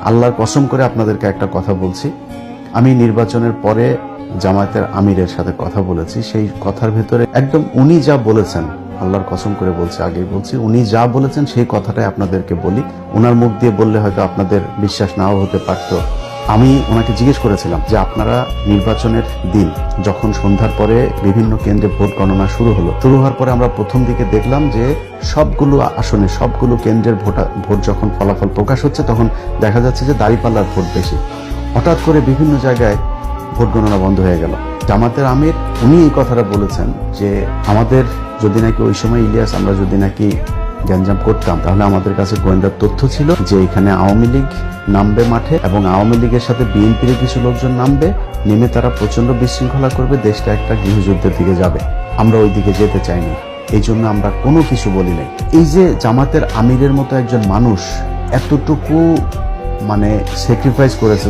আল্লাহর কসম করে আপনাদেরকে একটা কথা বলছি, আমি নির্বাচনের পরে জামায়াতের আমিরের সাথে কথা বলেছি। সেই কথার ভেতরে একদম উনি যা বলেছেন, আল্লাহর কসম করে বলছি, আগেই বলছি, উনি যা বলেছেন সেই কথাটাই আপনাদেরকে বলি। ওনার মুখ দিয়ে বললে হয়তো আপনাদের বিশ্বাস নাও হতে পারতো। আমি ওনাকে জিজ্ঞেস করেছিলাম যে আপনারা নির্বাচনের দিন যখন সন্ধ্যার পরে বিভিন্ন কেন্দ্রে ভোট গণনা শুরু হওয়ার পরে আমরা প্রথম দিকে দেখলাম যে সবগুলো আসনে সবগুলো কেন্দ্রের ভোট যখন ফলাফল প্রকাশ হচ্ছে তখন দেখা যাচ্ছে যে দাঁড়িপাল্লার ভোট বেশি। হঠাৎ করে বিভিন্ন জায়গায় ভোট গণনা বন্ধ হয়ে গেল। জামাতের আমির উনি এই কথাটা বলেছেন যে আমাদের যদি নাকি ওই সময় ইলিয়াস আমরা যদি নাকি গ্যাঞ্জাম করতাম তাহলে আমাদের কাছে গোয়েন্দার তথ্য ছিল যে এখানে আওয়ামী লীগ নামবে মাঠে এবং আওয়ামী লীগের সাথে বিএনপির কিছু লোকজন নামবে, নেমে তারা প্রচন্ড বিশৃঙ্খলা করবে, দেশটা একটা গৃহযুদ্ধের দিকে যাবে। আমরা ওই দিকে যেতে চাইনি, এই জন্য আমরা কোনো কিছু বলি নাই। এই যে জামাতের আমিরের মতো একজন মানুষ এতটুকু মানে স্যাক্রিফাইস করেছে।